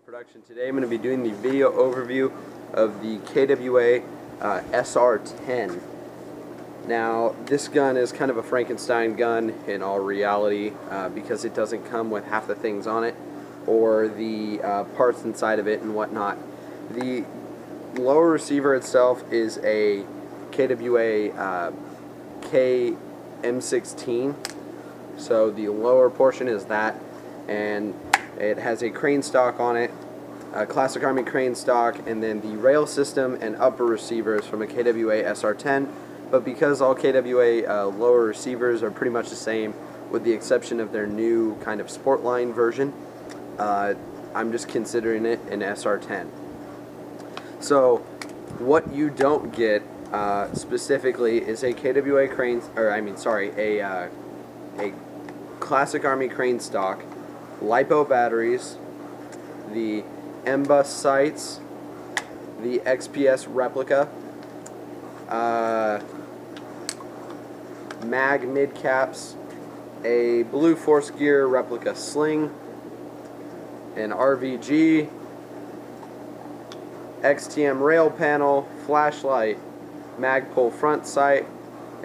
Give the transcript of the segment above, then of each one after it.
Production. Today I'm going to be doing the video overview of the KWA SR10. Now this gun is kind of a Frankenstein gun in all reality because it doesn't come with half the things on it or the parts inside of it and whatnot. The lower receiver itself is a KWA M16, so the lower portion is that, and it has a crane stock on it, a Classic Army crane stock, and then the rail system and upper receivers from a KWA SR10. But because all KWA lower receivers are pretty much the same, with the exception of their new kind of sport line version, I'm just considering it an SR10. So what you don't get specifically is a KWA crane, or a Classic Army crane stock, LiPo batteries, the M-Bus sights, the XPS replica, mag mid caps, a blue force gear replica sling, an RVG, XTM rail panel, flashlight, Magpul front sight,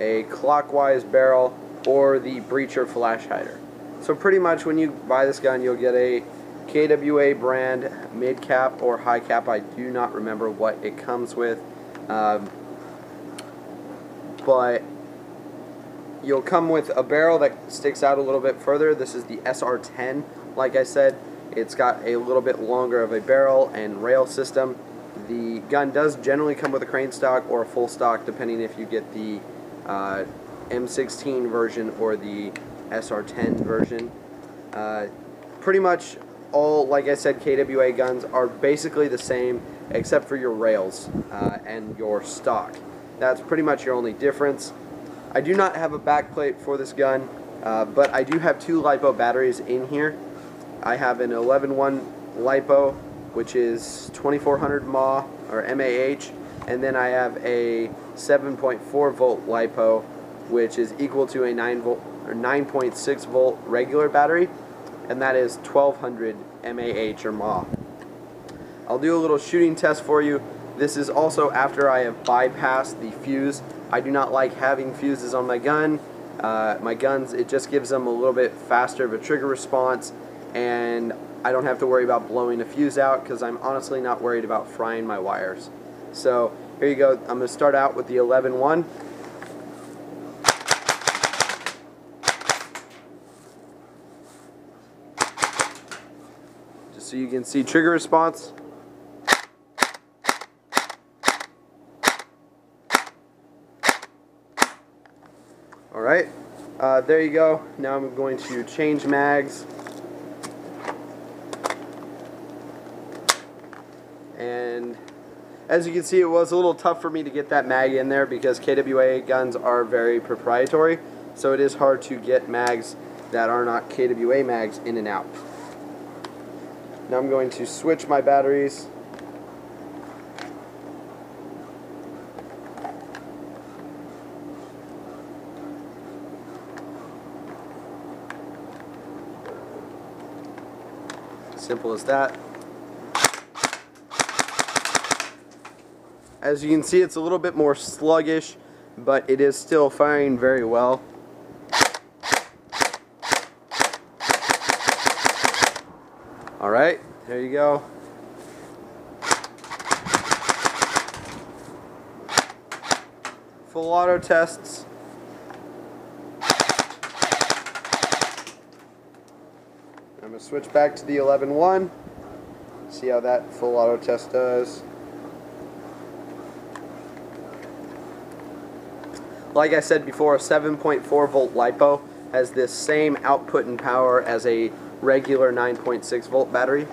a clockwise barrel, or the breacher flash hider. So pretty much when you buy this gun, you'll get a KWA brand mid cap or high cap. I do not remember what it comes with, but you'll come with a barrel that sticks out a little bit further. This is the SR10. Like I said, it's got a little bit longer of a barrel and rail system. The gun does generally come with a crane stock or a full stock, depending if you get the M16 version or the SR10 version. Pretty much all, like I said, KWA guns are basically the same except for your rails and your stock. That's pretty much your only difference. I do not have a backplate for this gun, but I do have two LiPo batteries in here. I have an 11-1 LiPo, which is 2400 mAh or mAh, and then I have a 7.4 volt LiPo, which is equal to a 9.6 volt regular battery, and that is 1200 mAh or mAh. I'll do a little shooting test for you. This is also after I have bypassed the fuse. I do not like having fuses on my gun. My guns, it just gives them a little bit faster of a trigger response, and I don't have to worry about blowing a fuse out because I'm honestly not worried about frying my wires. So here you go. I'm going to start out with the 11-1. Just so you can see trigger response. Alright, there you go. Now I'm going to change mags. And as you can see, it was a little tough for me to get that mag in there because KWA guns are very proprietary, so it is hard to get mags that are not KWA mags in and out. Now I'm going to switch my batteries. Simple as that. As you can see, it's a little bit more sluggish, but it is still firing very well. Alright, there you go. Full auto tests. I'm going to switch back to the 11-1, see how that full auto test does. Like I said before, a 7.4 volt LiPo has this same output and power as a regular 9.6 volt battery.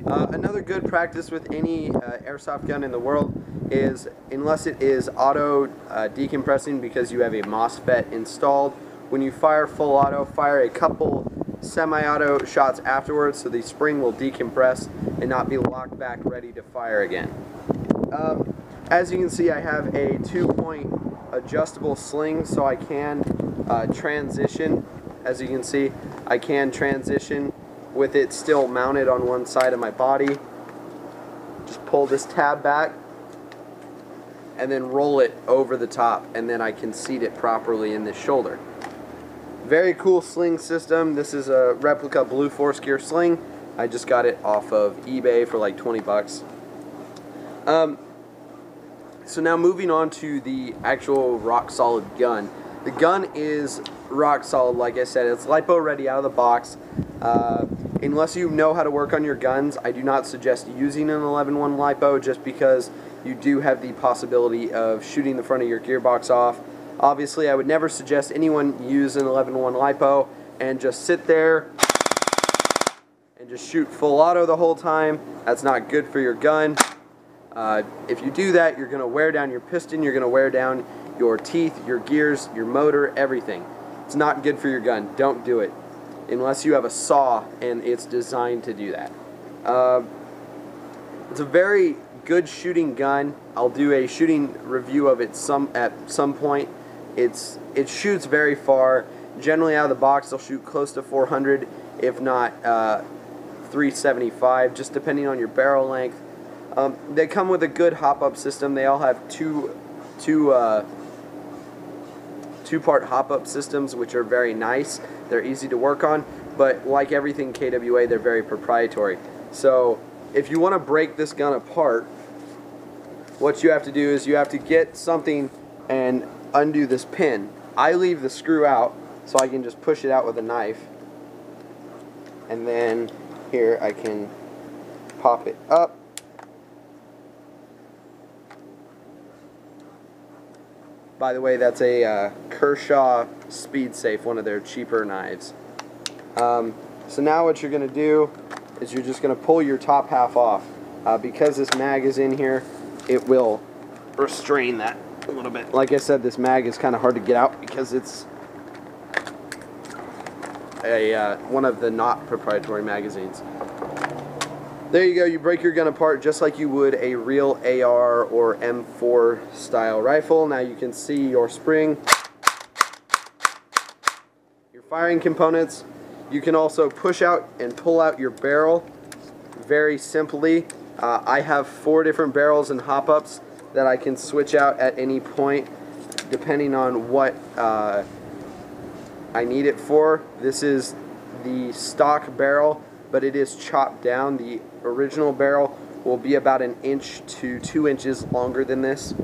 Another good practice with any airsoft gun in the world is, unless it is auto decompressing because you have a MOSFET installed, when you fire full auto, fire a couple semi-auto shots afterwards, so the spring will decompress and not be locked back ready to fire again. As you can see, I have a 2-point adjustable sling, so I can transition. As you can see, I can transition with it still mounted on one side of my body. Just pull this tab back and then roll it over the top, and then I can seat it properly in this shoulder. Very cool sling system. This is a replica Blue Force Gear sling. I just got it off of eBay for like 20 bucks. So now moving on to the actual rock solid gun. The gun is rock solid, like I said. It's LiPo ready out of the box. Unless you know how to work on your guns, I do not suggest using an 11-1 LiPo, just because you do have the possibility of shooting the front of your gearbox off. Obviously, I would never suggest anyone use an 11-1 LiPo and just sit there and just shoot full auto the whole time. That's not good for your gun. If you do that, you're going to wear down your piston, you're going to wear down your teeth, your gears, your motor, everything. It's not good for your gun. Don't do it unless you have a saw and it's designed to do that. It's a very good shooting gun. I'll do a shooting review of it at some point. It shoots very far. Generally out of the box, they'll shoot close to 400, if not 375, just depending on your barrel length. They come with a good hop-up system. They all have two-part hop-up systems, which are very nice. They're easy to work on, but like everything KWA, they're very proprietary. So if you want to break this gun apart, what you have to do is you have to get something and undo this pin. I leave the screw out so I can just push it out with a knife, and then here I can pop it up. By the way, that's a Kershaw Speed Safe, one of their cheaper knives. So now what you're going to do is you're just going to pull your top half off. Because this mag is in here, it will restrain that a little bit. Like I said, this mag is kind of hard to get out because it's one of the not proprietary magazines. There you go, you break your gun apart just like you would a real AR or M4 style rifle. Now you can see your spring, your firing components. You can also push out and pull out your barrel very simply. I have 4 different barrels and hop-ups that I can switch out at any point depending on what I need it for. This is the stock barrel, but it is chopped down. The original barrel will be about 1 inch to 2 inches longer than this.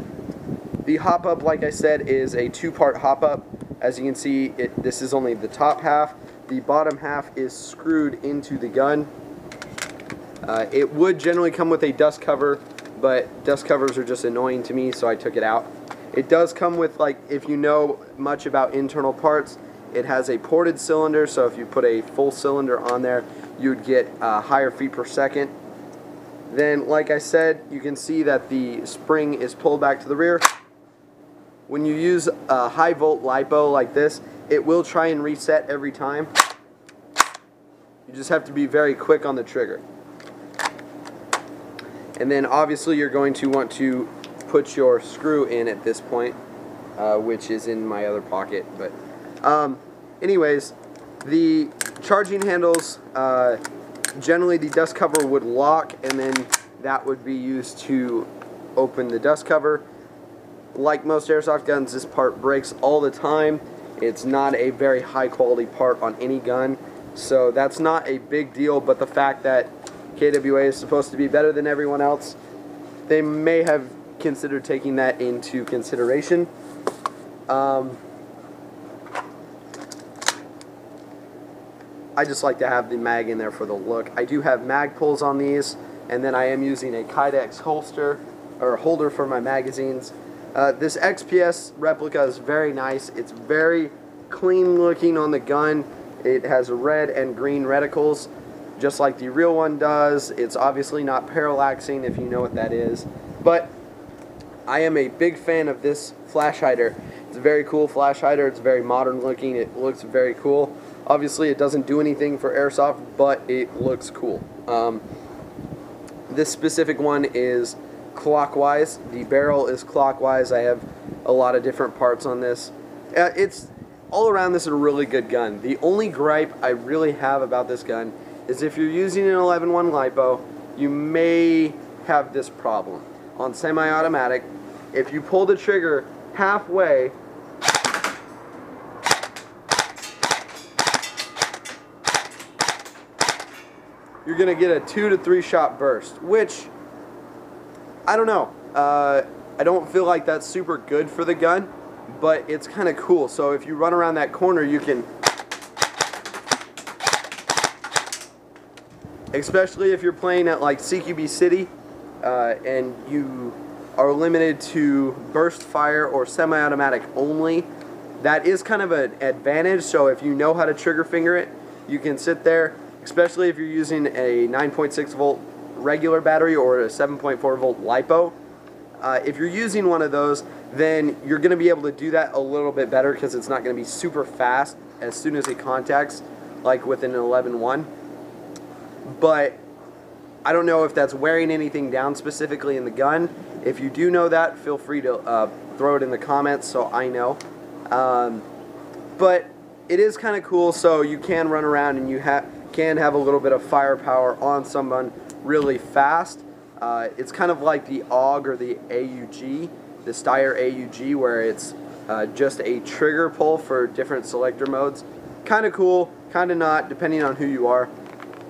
The hop-up, like I said, is a 2-part hop-up. As you can see, this is only the top half. The bottom half is screwed into the gun. It would generally come with a dust cover, but dust covers are just annoying to me, so I took it out. It does come with, like, if you know much about internal parts, it has a ported cylinder, so if you put a full cylinder on there, you would get higher feet per second. Then, like I said, you can see that the spring is pulled back to the rear. When you use a high volt LiPo like this, it will try and reset every time. You just have to be very quick on the trigger. And then obviously you're going to want to put your screw in at this point, which is in my other pocket. But anyways, the charging handles, generally the dust cover would lock, and then that would be used to open the dust cover. Like most airsoft guns, this part breaks all the time. It's not a very high quality part on any gun, so that's not a big deal. But the fact that KWA is supposed to be better than everyone else, they may have considered taking that into consideration. I just like to have the mag in there for the look. I do have mag pulls on these, and then I am using a Kydex holder for my magazines. This XPS replica is very nice. It's very clean looking on the gun. It has red and green reticles, just like the real one does. It's obviously not parallaxing, if you know what that is. But I am a big fan of this flash hider. It's a very cool flash hider. It's very modern looking. It looks very cool. Obviously it doesn't do anything for airsoft, but it looks cool. This specific one is clockwise. The barrel is clockwise. I have a lot of different parts on this. It's all around, this is a really good gun. The only gripe I really have about this gun is if you're using an 11-1 LiPo, you may have this problem. On semi-automatic, if you pull the trigger halfway, you're going to get a 2 to 3 shot burst, which, I don't know. I don't feel like that's super good for the gun, but it's kind of cool. So if you run around that corner, you can, especially if you're playing at like CQB City and you are limited to burst fire or semi-automatic only, that is kind of an advantage. So if you know how to trigger finger it, you can sit there, especially if you're using a 9.6 volt regular battery or a 7.4 volt LiPo. If you're using one of those, then you're going to be able to do that a little bit better because it's not going to be super fast as soon as it contacts, like with an 11-1. But I don't know if that's wearing anything down specifically in the gun. If you do know that, feel free to throw it in the comments so I know. But it is kind of cool, so you can run around and you can have a little bit of firepower on someone really fast. It's kind of like the AUG or the AUG, the Steyr AUG, where it's just a trigger pull for different selector modes. Kind of cool, kind of not, depending on who you are.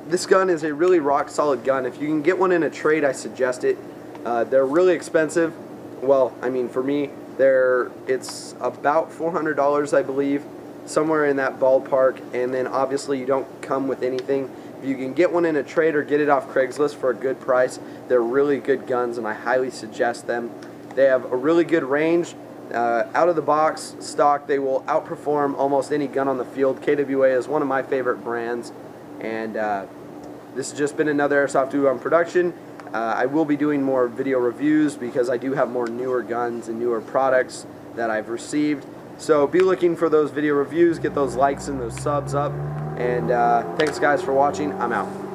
This gun is a really rock solid gun. If you can get one in a trade, I suggest it. They're really expensive. Well, I mean, for me, it's about $400, I believe, somewhere in that ballpark. And then obviously you don't come with anything. If you can get one in a trade or get it off Craigslist for a good price, they're really good guns and I highly suggest them. They have a really good range. Out of the box stock, they will outperform almost any gun on the field. KWA is one of my favorite brands, and this has just been another Airsoft Duo on production. I will be doing more video reviews because I do have more newer guns and newer products that I've received. So be looking for those video reviews, get those likes and those subs up, and thanks guys for watching. I'm out.